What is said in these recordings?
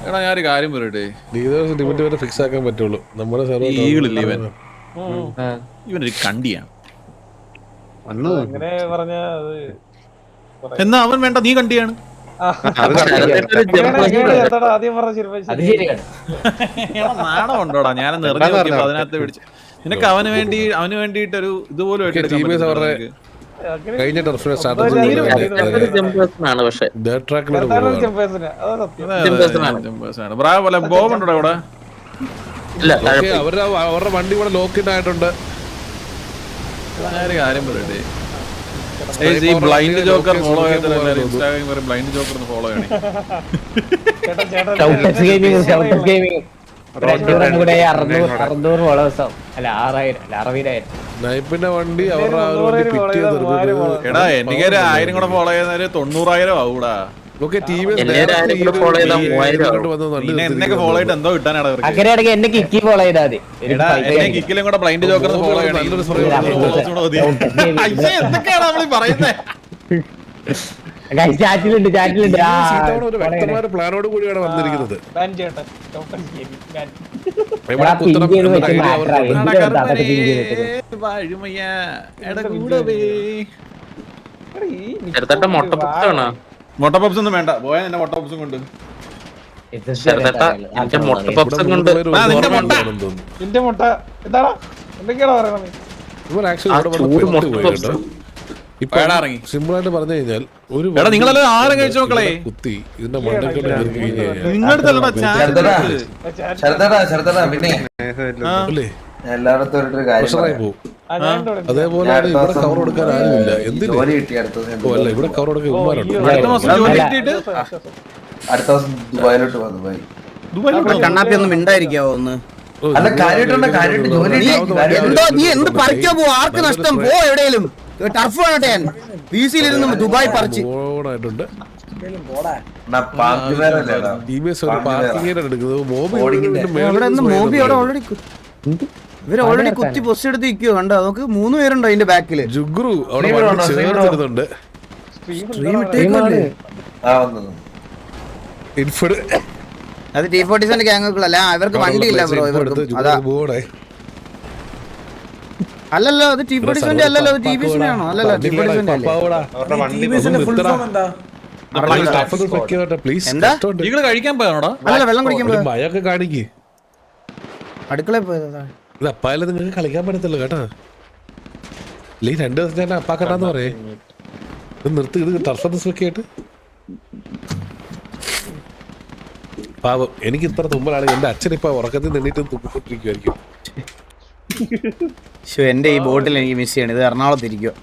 എടാ ഞാനൊരു കാര്യം പറയട്ടെ, ലിമിറ്റ് വരെ ഫിക്സ് ആക്കാൻ പറ്റുള്ളൂ നമ്മുടെ ഈഗിളില്ലേ ഇവനൊരു കണ്ടിയാണ്. എന്നാ അവൻ വേണ്ട, നീ കണ്ടിയാണ്. നാണം ഉണ്ടോടാ? ഞാനൊന്ന് എറിഞ്ഞു നോക്കിയപ്പോ അതിനകത്ത് പിടിച്ചു. നിനക്ക് അവന് വേണ്ടിട്ടൊരു ഇതുപോലും കഴിഞ്ഞ ബോബുണ്ടോ ഇവിടെ? അവരുടെ വണ്ടി ഇവിടെ ലോക്കിഡ് ആയിട്ടുണ്ട്. ഞാനൊരു കാര്യം പറയട്ടെ, ഈ ബ്ലൈൻഡ് ജോക്കർ ഫോളോ ചെയ്തിട്ട് ഇൻസ്റ്റാഗ്രാമിൽ ബ്ലൈൻഡ് ജോക്കർ ഒന്ന് ഫോളോ ചെയ്യണേ. വണ്ടി എടാ എനിക്കൊരു 1000 കൂടെ ഫോളോ ചെയ്യുന്നൊരു 900,000 ആവൂടാ. എന്നൊക്കെ ഫോളോ ചെയ്തിട്ട് എന്തോ കിട്ടാനാണ്. എന്നെ കിക്കി ഫോളോ ചെയ്താൽ മതി. കിക്കിലും കൂടെ ബ്ലൈൻഡ് ജോക്കർ ഫോളോ ചെയ്യണം. എന്തൊക്കെയാണ് നമ്മൾ പറയുന്നത്? ചാറ്റിലുണ്ട് പ്ലാനോട് കൂടിയാണ് വന്നിരിക്കുന്നത്. മൊട്ട പപ്സ് ഒന്നും വേണ്ട, പോയാ എന്നെ മൊട്ട പപ്സും കൊണ്ട്. സിമ്പിൾ ആയിട്ട് പറഞ്ഞു കഴിഞ്ഞാൽ ഒരു നിങ്ങളെല്ലാം ആരും കഴിച്ചു നോക്കളെ കുത്തി ഇതിന്റെ മണ്ടയ്ക്ക് അതേപോലെ ഇവിടെ കവർ കൊടുക്കാൻ ആരുമില്ല. എന്തില്ല ഇവിടെ കവർ കൊടുക്കാൻ ഉമ്മാരുണ്ട്. കണ്ണാപ്പി ഒന്നും മിണ്ടായിരിക്കാവോ ഒന്ന്? നീ എന്ത് പറിക്കാ പോ? ആർക്ക് നഷ്ടം? പോ എവിടെയെങ്കിലും. ടർഫ് വേണട്ടെ. ഞാൻ വീസിലിരുന്ന് ദുബായ് പറിച്ച് ഇവര് ഓൾറെഡി കുത്തി പൊസ്റ്റ് എടുത്ത് നിൽക്കുവോ? കണ്ടോ? നമുക്ക് 3 പേരുണ്ടോ അതിന്റെ ബാക്കില്? ജുഗ്രു അത് T47 ഗ്യാങ്ങുകളല്ല, ഇവർക്ക് വണ്ടിയില്ല ബ്രോ. ഇവർക്ക് അല്ലല്ലോ, അത് T47 അല്ലല്ലോ, TBS ആണോ? അല്ലല്ലോ, T47 അല്ലേ? കഴിക്കാൻ പോയാണോടാ? അല്ല, വെള്ളം കുടിക്കാൻ പോയാ. ഭയൊക്കെ കാണിക്ക്. അടുക്കളയിൽ പോയതാ. ഇത് അപ്പായാലും നിങ്ങൾക്ക് കളിക്കാൻ പറ്റത്തില്ല കേട്ടാ. ഈ 2 ദിവസം ഞാൻ അപ്പാക്കട്ടാന്ന് പറയേ. ഇത് നിർത്തി. ഇത് ടർഫൊക്കെ ആയിട്ട് പാവം. എനിക്ക് ഇത്ര തുമ്പലാണ്. എന്റെ അച്ഛൻ ഇപ്പൊ ഉറക്കത്തിൽ നിന്നിട്ട് തുമ്പിക്കൊണ്ടിരിക്കുമായിരിക്കും. എന്റെ ഈ ബോട്ടിൽ എനിക്ക് മിസ് ചെയ്യണം. ഇത് എറണാകുളത്ത് ഇരിക്കുവോ?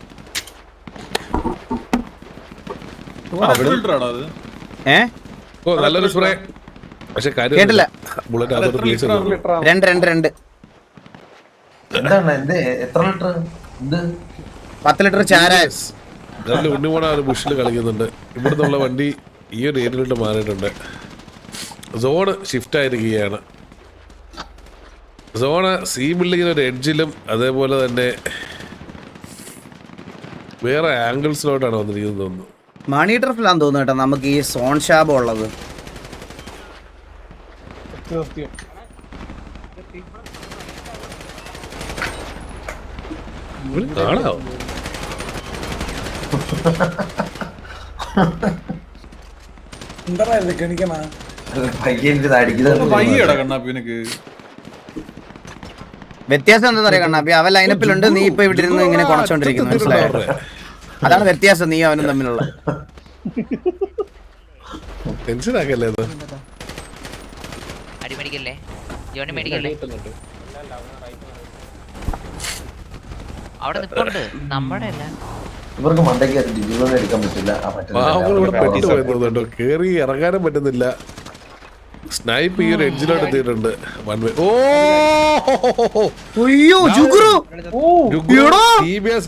നല്ലൊരു സ്പ്രേ. പക്ഷെ കേട്ടില്ല. ബുള്ളറ്റ് അതൊരു പ്ലീസ് 2 10 ലിറ്റർ ചാര. നല്ല ഉണ്ണിമോണ ബുഷിൽ കളിക്കുന്നുണ്ട്. ഇവിടുന്നുള്ള വണ്ടി ഈ ഒരു ഏരിയയിലോട്ട് മാറിയിട്ടുണ്ട്. സോണ് ഷിഫ്റ്റ് ആയിരിക്കുകയാണ്. സോണ് സി ബിൽഡിങ്ങിന് ഒരു എഡ്ജിലും അതേപോലെ തന്നെ വേറെ ആംഗിൾസിലോട്ടാണ് വന്നിരിക്കുന്നത് തോന്നുന്നു. മണി ട്രഫിലാന്ന് തോന്നുന്നു കേട്ടോ നമുക്ക് ഈ സോൺ ഷാബ് ഉള്ളത്. വ്യത്യാസം എന്താ പറയാ കണ്ണാപ്പി? അവൻ ലൈനപ്പിലുണ്ട്, നീ ഇപ്പൊ ഇവിടെ ഇരുന്ന് ഇങ്ങനെ കൊണച്ചോണ്ടിരിക്കുന്നു. മനസ്സിലായോ? അതാണ് വ്യത്യാസം നീ അവനും തമ്മിലുള്ള. ഇവർക്ക് മണ്ടയ്ക്ക് എടുക്കാൻ പറ്റില്ല. കേറി ഇറങ്ങാനും പറ്റുന്നില്ല. സ്നൈപ്പ് ഈ ഒരു എഡ്ജിലോട്ട് എത്തിയിട്ടുണ്ട്.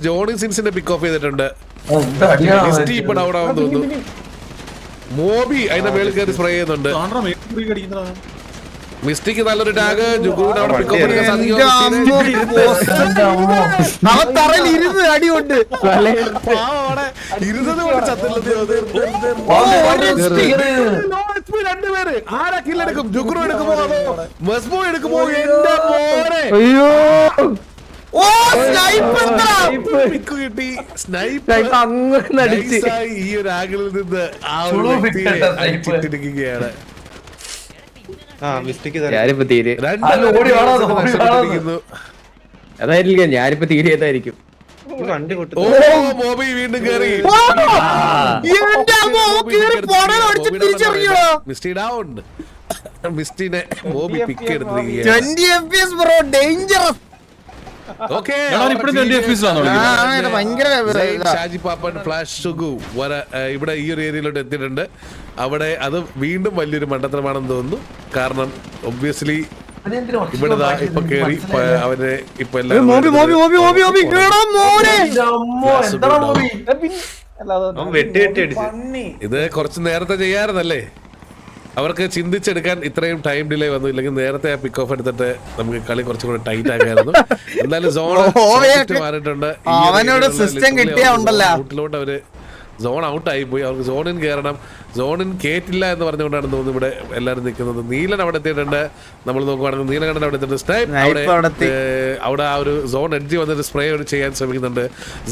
ജോണി സിൻസിന്റെ പിക്ക് ഓഫ് ചെയ്തിട്ടുണ്ട്. മോബി അതിന്റെ മേളിൽ കയറി സ്പ്രേ ചെയ്യുന്നുണ്ട്. മിസ്റ്റിക്ക് നല്ലൊരു ടാഗ് ജുഗുവിന് അവിടെ pick up എടുക്കാൻ സാധിക്കും. അവൻ തറയിൽ ഇരുന്ന് അടിയുണ്ട്. പാവമാണ്. ഇരുന്നത് കൊണ്ട് ചത്തില്ലത്. രണ്ടുപേര് ആരാ കില്ലെടുക്കും? ജുഗുറു എടുക്കുമോ അതോ മെസ്മോ എടുക്കുമോ? എന്റെ മോനെ അയ്യോ ഓ സ്നൈപ്പർ പിക്ക് കിട്ടി. സ്നൈപ്പർ അങ്ങനെ അടിച്ച് നൈസായി ഈ ഒരു ആംഗിളിൽ നിന്ന് ആ ഒരു വ്യക്തിയെ അടിച്ചിട്ടിരിക്കുകയാണ്. ഞാനിപ്പോ തീരെ അതായിരിക്കും ഞാനിപ്പോ തീരെതായിരിക്കും. ഓ ബോബി വീണ്ടും കേറി. Misty down. മിസ്റ്റിനെ ബോബി പിക്ക് എടുത്തിരിക്കുകയാണ്. 20 FPS ബ്രോ ഡേഞ്ചറസ്. ഓക്കേ ഭയങ്കര ഷാജി പാപ്പൻ ഫ്ലാഷ് സുഗു ഇവിടെ ഈ ഒരു ഏരിയയിലോട്ട് എത്തിയിട്ടുണ്ട്. അവിടെ അത് വീണ്ടും വലിയൊരു മണ്ടത്തരമാണെന്ന് തോന്നുന്നു. കാരണം ഒബ്വിയസ്ലി ഇവിടെ ഇപ്പൊ കേറി അവനെ ഇപ്പൊ ഇത് കുറച്ച് നേരത്തെ ചെയ്യാറുന്നല്ലേ. അവർക്ക് ചിന്തിച്ചെടുക്കാൻ ഇത്രയും ടൈം ഡിലേ വന്നു. ഇല്ലെങ്കിൽ നേരത്തെ ആ പിക്ക് ഓഫ് എടുത്തിട്ട് നമുക്ക് കളി കുറച്ചും കൂടെ ടൈറ്റ് ആക്കായിരുന്നു. എന്തായാലും സോൺ മാറിയിട്ടുണ്ട്. അവനോട് സിസ്റ്റം കിട്ടിയാ ഉണ്ടല്ലോ. റൂട്ടിലോട്ട് അവര് സോൺ ഔട്ട് ആയി പോയി. അവർക്ക് സോണിൻ കയറണം. സോണിൻ കേറ്റില്ല എന്ന് പറഞ്ഞുകൊണ്ടാണ് തോന്നുന്നു ഇവിടെ എല്ലാവരും നിൽക്കുന്നത്. നീലൻ അവിടെ എത്തിയിട്ടുണ്ട്. നമ്മൾ നോക്കുവാണെങ്കിൽ നീലകണ്ഠൻ അവിടെ എത്തിയിട്ടുണ്ട്. സ്നൈപ്പ് അവിടെ ആ ഒരു സോൺ എഡ്ജ് വന്നിട്ട് സ്പ്രേ ചെയ്യാൻ ശ്രമിക്കുന്നുണ്ട്.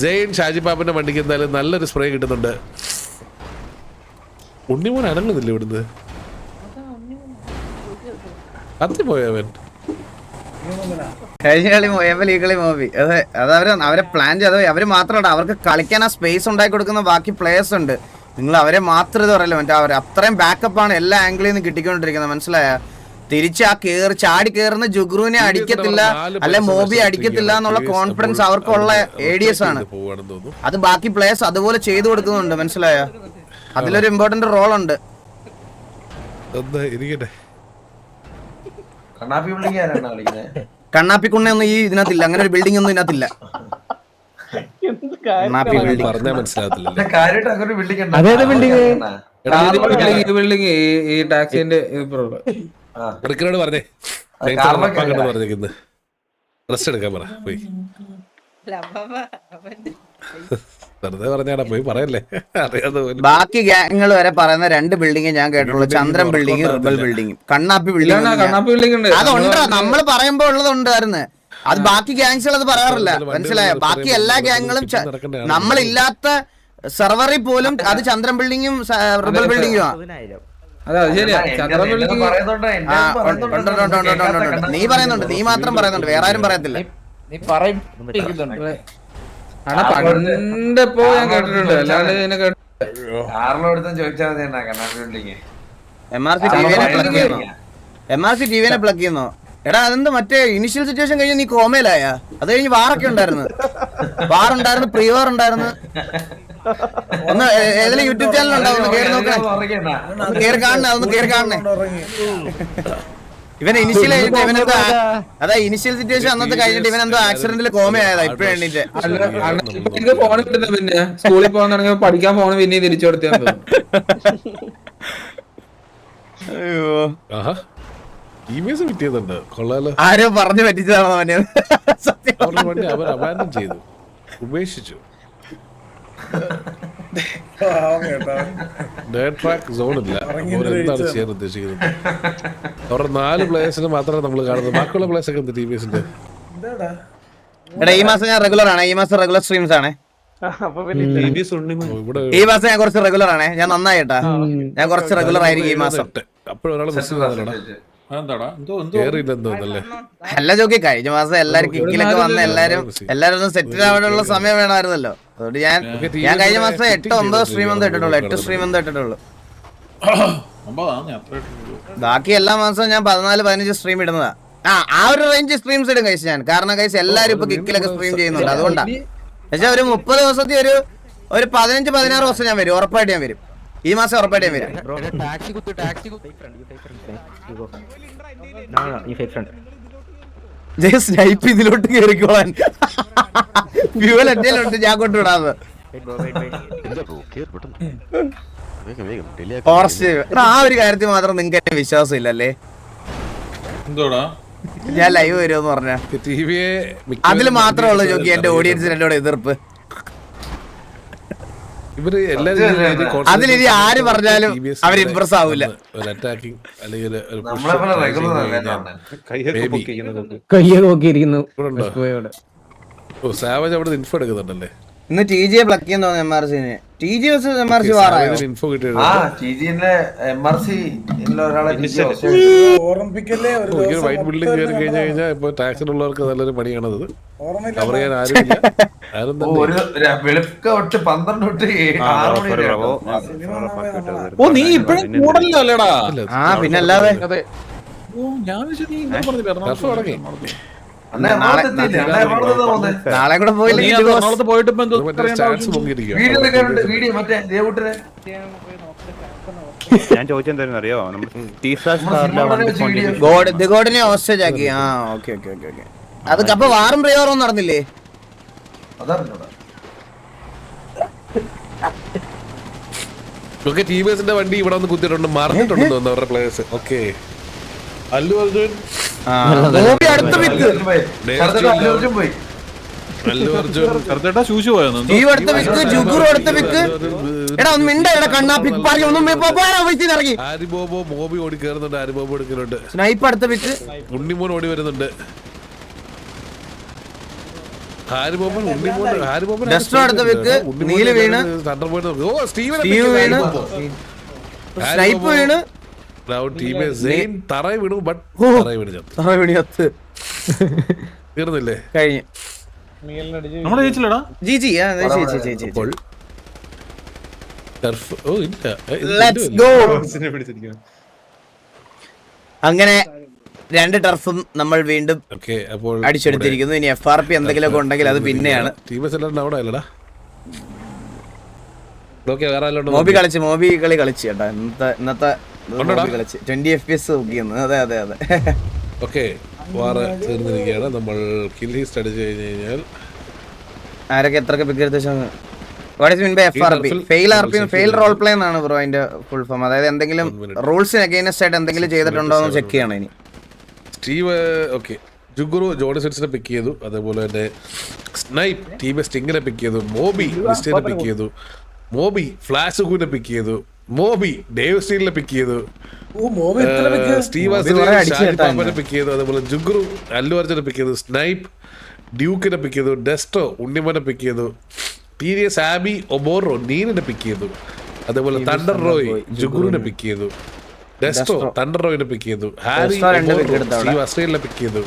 സെയിൻ ഷാജി പാപ്പന്റെ വണ്ടിക്ക് എന്തായാലും നല്ലൊരു സ്പ്രേ കിട്ടുന്നുണ്ട്. ഉണ്ണിമോൻ അനങ്ങുന്നില്ല ഇവിടുന്ന്. കത്തിപ്പോയവൻ കഴിഞ്ഞ കളി ഈ കളി മൂവി അത് അവരെ പ്ലാൻ ചെയ്ത് അവര് മാത്രമല്ല അവർക്ക് കളിക്കാൻ ആ സ്പേസ് ഉണ്ടാക്കി കൊടുക്കുന്ന ബാക്കി പ്ലേയേഴ്സ് ഉണ്ട്. നിങ്ങൾ അവരെ മാത്രം ഇത് പറയല്ലോ. മറ്റേ അവർ അത്രയും ബാക്കപ്പാണ് എല്ലാ ആംഗിളിൽ നിന്ന് കിട്ടിക്കൊണ്ടിരിക്കുന്നത്. മനസ്സിലായ തിരിച്ച് ആ ചാടി കയറുന്ന ജുഗ്രുവിനെ അടിക്കത്തില്ല അല്ലെ മോബി അടിക്കത്തില്ല എന്നുള്ള കോൺഫിഡൻസ് അവർക്കുള്ള ADS ആണ്. അത് ബാക്കി പ്ലേയേഴ്സ് അതുപോലെ ചെയ്തു കൊടുക്കുന്നുണ്ട്. മനസ്സിലായ അതിലൊരു ഇമ്പോർട്ടന്റ് റോൾ ഉണ്ട്. കണ്ണാപ്പിക്കുണ്ണ ഒന്നും ഈ ഇതിനകത്തില്ല. അങ്ങനെ ഒരു ബിൽഡിംഗ് ഒന്നും ഇതിനകത്തില്ല. പറഞ്ഞാ മനസ്സിലാകത്തില്ല. അതേത് ബിൽഡിംഗ് ഈ ടാക്സിന്റെ പറഞ്ഞേ പറഞ്ഞിരിക്കുന്നത് റെസ്റ്റ് എടുക്കാൻ പറ പോയി. വെറുതെ പറഞ്ഞാടാ പോയി പറയല്ലേ. അറിയാതെ ബാക്കി ഗ്യാങ്ങൾ വരെ പറയുന്ന 2 ബിൽഡിംഗ് ഞാൻ കേട്ടുള്ളൂ. ചന്ദ്രൻ ബിൽഡിംഗ് റിബൽ ബിൽഡിംഗ് കണ്ണാപ്പി ബിൽഡിംഗ് അതുണ്ട്. നമ്മൾ പറയുമ്പോ ഉള്ളതുണ്ടായിരുന്നു. അത് ബാക്കി ഗ്യാങ്സുകൾ അത് പറയാറില്ല. മനസ്സിലായോ? ബാക്കി എല്ലാ ഗ്യാങ്ങുകളും നമ്മളില്ലാത്ത സെർവറിൽ പോലും അത് ചന്ദ്രൻ ബിൽഡിങ്ങും റിബൽ ബിൽഡിങ്ങും നീ പറയുന്നുണ്ട്. നീ മാത്രം പറയുന്നുണ്ട്. വേറെ ആരും പറയത്തില്ല. പണ്ടിപ്പോ ഞാൻ കേട്ടിട്ടുണ്ട്. അല്ലാണ്ട് ഇതിനെ MRC ടിവിനെ പ്ലഗ് ചെയ്യുന്നോ? എടാ അതെന്ത് മറ്റേ ഇനിഷ്യൽ സിറ്റുവേഷൻ കഴിഞ്ഞ് നീ കോമയിലായ? അത് കഴിഞ്ഞ് വാറൊക്കെ ഉണ്ടായിരുന്നു. വാറുണ്ടായിരുന്നു, പ്രീവാർ ഉണ്ടായിരുന്നു. ഒന്ന് ഏതെങ്കിലും യൂട്യൂബ് ചാനൽ ഉണ്ടാവും. കേറി നോക്കണേ, കേറി കാണണേ, അതൊന്ന് കേറി കാണണേ. ഇവൻ ഇനിഷ്യൽ ഇവനെന്തോ അതാ ഇനിഷ്യൽ സിറ്റുവേഷൻ അന്നത്തെ കഴിഞ്ഞിട്ട് ഇവനെന്തോ ആക്സിഡന്റിൽ കോമയായതാ. ഇപ്പഴും എണ്ണീറ്റ് ഫോൺ കിട്ടുന്ന പിന്നെ സ്കൂളിൽ പോകാൻ തുടങ്ങിയപ്പോ പഠിക്കാൻ ഫോൺ പിന്നെ തിരിച്ചു കൊടുത്തത്. ആരോ പറഞ്ഞു പറ്റിച്ചതാണോ അവനെ? ചെയ്തു ഉപേക്ഷിച്ചു. എന്താണ് ചെയ്യാൻ ഉദ്ദേശിക്കുന്നത്? അവരുടെ 4 പ്ലേയേഴ്സിന് മാത്രമേ നമ്മൾ കാണുന്നത്. ബാക്കിയുള്ള പ്ലേയേഴ്സ് ഒക്കെ എന്ത് ടീമേഴ്സിന്റെ? എടാ ഈ മാസം ഞാൻ റെഗുലർ ആണ്. ഈ മാസം റെഗുലർ സ്ട്രീംസ് ആണ്. ഈ മാസം ഞാൻ കുറച്ച് റെഗുലർ ആണ്. ഞാൻ നന്നായിട്ടാ. ഞാൻ കുറച്ച് റെഗുലർ ആയിരിക്കും ഈ മാസം. അപ്പോഴൊരാള് മെസ്സേജ് അല്ല ജോക്കി, കഴിഞ്ഞ മാസം എല്ലാരും കിക്കിലൊക്കെ വന്ന് എല്ലാരും ഒന്ന് സെറ്റിൽ ആവാനുള്ള സമയം വേണമായിരുന്നല്ലോ. അതുകൊണ്ട് ഞാൻ കഴിഞ്ഞ മാസം 8-9 സ്ട്രീം ഒന്നും ഇട്ടിട്ടുള്ളൂ. 8 സ്ട്രീം ഒന്നും ഇട്ടിട്ടുള്ളൂ. ബാക്കി എല്ലാ മാസവും ഞാൻ 14-15 സ്ട്രീം ഇടുന്നതാ. ആ ഒരു റേഞ്ച് സ്ട്രീംസ് ഇടും കൈസ് ഞാൻ. കാരണം കൈസ് എല്ലാരും ഇപ്പൊ കിക്കിലൊക്കെ സ്ട്രീം ചെയ്യുന്നുണ്ട്. അതുകൊണ്ടാ പക്ഷെ ഒരു 30 ദിവസത്തിൽ ഒരു 15-16 ദിവസം ഞാൻ വരും. ഉറപ്പായിട്ട് ഞാൻ വരും. ഈ മാസം ഉറപ്പായിട്ട് ഞാൻ വരും. സ്നൈപ്പ് ഇതിലോട്ട് കേറിക്കോളാൻ ഫ്യൂവൽ എന്തേലുണ്ട് ഞാൻ കൊണ്ടുവിടാന്ന്. ആ ഒരു കാര്യത്തിൽ മാത്രം നിങ്ങൾക്ക് എന്നെ വിശ്വാസം ഇല്ലല്ലേ? എന്തോടാ ഞാൻ ലൈവ് വരുമെന്ന് പറഞ്ഞ ടിവിയെ അതിൽ മാത്രമേ ഉള്ളൂ ജോക്കി എന്റെ ഓഡിയൻസിന് എന്നോട് എതിർപ്പ്. ഇവര് എല്ലാരും അതിലിനി ആര് പറഞ്ഞാലും അവർ ഇംപ്രസ് ആവൂല. ഒരു അറ്റാക്കിംഗ് അല്ലെങ്കിൽ ഒരു നമ്മളെ റെഗുലർ അല്ലേ കയ്യെ നോക്കിയിരിക്കുന്നു. സാവജ് അവിടെ ഇൻഫോ എടുക്കുന്നുണ്ടല്ലേ? ഇന്ന് ടി ജിയെ പ്ലക്ക് ചെയ്യാൻ തോന്നുന്നു MRC TG versus MRC വാറായോ? ഇൻഫോ കിട്ടിയത് ആ ടിജിയിലെ MRC ഒരാളെ വൈറ്റ് ബിൽഡിംഗ് കയറി കഴിഞ്ഞാൽ ഇപ്പൊ ടാക്സിനുള്ളവർക്ക് നല്ലൊരു പണിയാണത്. കവർ ചെയ്യാൻ ആരുമില്ല. ആരും തന്നെ ഒരു വെളുക്ക തൊട്ട് 12 തൊട്ട് 6 മണി വരെ ഓ നീ ഇപ്പഴും കൂടല്ലോ അല്ലേടാ? ആ പിന്നെ അല്ലാതെ ഓ ഞാൻ വിചാരിച്ചു നീ ഇന്നലെ പറഞ്ഞില്ലേ ടർഫ് തുടങ്ങി. അണ്ണാ എറണാകുളത്തെത്തിയില്ലേ? അണ്ണാ എറണാകുളത്ത് പോകുന്നത് നാളെ കൂടെ പോയില്ല. നീ അത് എറണാകുളത്ത് പോയിട്ട് ഇപ്പൊ എന്തോ മറ്റേ സ്റ്റാറ്റ്സ് പൊങ്ങിയിരിക്കുക. വീഡിയോ എടുക്കാനുണ്ട്. വീഡിയോ മറ്റേ ദേവൂട്ടനെ ഞാൻ ചോദിച്ചെന്തായിരുന്നു അറിയോ? ഗോഡിനെ ഹോസ്റ്റേജ് ആക്കി. ആ ഓക്കെ ഓക്കെ ഓക്കെ ഓക്കെ. അത് അപ്പൊ വാറും പ്രയോറും നടന്നില്ലേ? അതറിഞ്ഞൂടാ. ഓക്കെ ടീമേഴ്സിന്റെ വണ്ടി ഇവിടെ വന്ന് കുത്തിയിട്ടുണ്ട്. മറിഞ്ഞിട്ടുണ്ടെന്ന് തോന്നുന്നു അവരുടെ പ്ലേയേഴ്സ്. ഓക്കെ അല്ലു അർജുൻ ഗോപി അടുത്ത പിക്ക്. ശരത്തേട്ടൻ പോയി. അല്ലു അർജുൻ ചെറുതേട്ടാ ശൂശു പോയെന്ന് സ്റ്റീവ് അടുത്ത പിക്ക്. ജുഗുറു അടുത്ത പിക്ക്. എടാ ഒന്ന് മിണ്ട. എടാ കണ്ണാ പിക്ക് പാറി ഒന്നും ഇറങ്ങി. ആരിബോബോ മോബി ഓടി കയറുന്നുണ്ട്. ആരിബോബോ എടുക്കുന്നുണ്ട്. സ്നൈപ്പ് അടുത്ത പിക്ക്. ഉണ്ണിമോൻ ഓടി വരുന്നുണ്ട്. ഹാരിബോബൻ ഉണ്ണിമോൻ ഹാരിബോബൻ ഡസ്റ്റർ അടുത്ത പിക്ക്. നീല് വീണ്. ഓ സ്റ്റീവൻ സ്റ്റീവ് വീണ്. സ്നൈപ്പ് വീണ്. ടീമേ സെയിൻ തറയി വീണു. ബട്ട് തറയി വീണ് ചത്ത്. തീർന്നില്ലേ? കഴിഞ്ഞു. നമ്മളെ ജയിച്ചില്ലടാ. G G G. അപ്പോൾ ടർഫ് ഓ ഇല്ല ലെറ്റ്സ് ഗോ. അങ്ങനെ 2 ടർഫും നമ്മൾ വീണ്ടും ഓക്കെ അപ്പോൾ അടിച്ചെടുത്തിരിക്കുന്നു. ഇനി FRP എന്തെങ്കിലുമൊക്കെ ഉണ്ടെങ്കിൽ അത് പിന്നെയാണ്. ടീമേഴ്സ് എല്ലാം അവിടെ അല്ലടാ. ഓക്കെ വേറെ ആരെല്ലാം മോബി കളി കളിച്ചു കേട്ടോ. ഇന്നത്തെ മോബി കളിച്ച് 20 FPS നോക്കിയെന്ന്. അതെ അതെ അതെ. ഓക്കെ വാറ് തീർന്നിരിക്കുകയാണ്. നമ്മൾ കിൽ ലിസ്റ്റ് അടിച്ചു കഴിഞ്ഞ് കഴിഞ്ഞാൽ ആരൊക്കെ എത്രയൊക്കെ പിക്ക് എടുത്ത FRP ഫെയിൽ റോൾ പ്ലേ എന്നാണ് ബ്രോ അതിന്റെ ഫുൾ ഫോം. അതായത് എന്തെങ്കിലും റൂൾസിന് അഗൈൻസ്റ്റ് ആയിട്ട് എന്തെങ്കിലും ചെയ്തിട്ടുണ്ടോ എന്ന് ചെക്ക് ചെയ്യണം ഇനി. സ്റ്റീവ് ഓക്കെ ജുഗുറു ജോണിസെറ്റ്സിനെ പിക്ക് ചെയ്തു. അതേപോലെ തന്നെ സ്നൈപ്പ് ടീം സ്റ്റിങ്ങിനെ പിക്ക് ചെയ്തു. മോബി ലിസ്റ്റിനെ പിക്ക് ചെയ്തു. മോബി ഫ്ലാഷ് ഹൂനെ പിക്ക് ചെയ്തു. മോബി ഡേവ് സ്റ്റീലിനെ പിക്ക് ചെയ്തു. സ്റ്റീവ് പാപ്പനെ പിക്ക് ചെയ്തു. അതേപോലെ ജുഗുറു അല്ലു അർജുനെ പിക്ക് ചെയ്തു. സ്നൈപ്പ് ഡ്യൂക്കിനെ പിക്ക് ചെയ്തു. ഡെസ്റ്റോ ഉണ്ണിമോനെ പിക്ക് ചെയ്തു. TDS ആബി ഒബോറോ നീലിനെ പിക്ക് ചെയ്തു. അതേപോലെ തണ്ടർ റോയ് ജുഗുറുവിനെ പിക്ക് ചെയ്തു. ഡെസ്റ്റോ തണ്ടർ റോയിനെ പിക്ക് ചെയ്തു. ഹാരി സ്റ്റീവ് അസ്ട്രേലിയനെ പിക്ക് ചെയ്തു.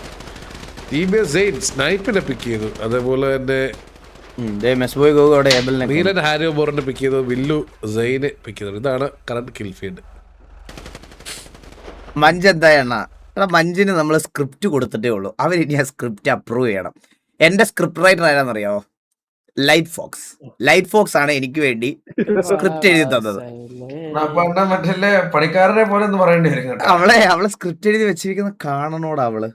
TBS സെയിൻ സ്നൈപ്പിനെ പിക്ക് ചെയ്തു. അതേപോലെ തന്നെ നീലൻ ഹാരി ഒബോറിനെ പിക്ക് ചെയ്തു. വില്ലു സെയിനെ പിക്ക് ചെയ്തു. ഇതാണ് കറന്റ് കിൽ ഫീൽഡ്. മഞ്ച് എന്താ മഞ്ചിന് നമ്മൾ സ്ക്രിപ്റ്റ് കൊടുത്തിട്ടേ ഉള്ളൂ. അവരിനി ആ സ്ക്രിപ്റ്റ് അപ്രൂവ് ചെയ്യണം. എന്റെ സ്ക്രിപ്റ്റ് റൈറ്റർ ആരാന്നറിയാവോ? ലൈറ്റ് ഫോക്സ് ആണ് എനിക്ക് വേണ്ടി സ്ക്രിപ്റ്റ് എഴുതി തന്നത്. മറ്റേ പണിക്കാരനെ പോലെ ഒന്ന് പറയേണ്ടി വരും കേട്ടോ. അവളെ സ്ക്രിപ്റ്റ് എഴുതി വെച്ചിരിക്കുന്ന കാണണോടാ. അവള്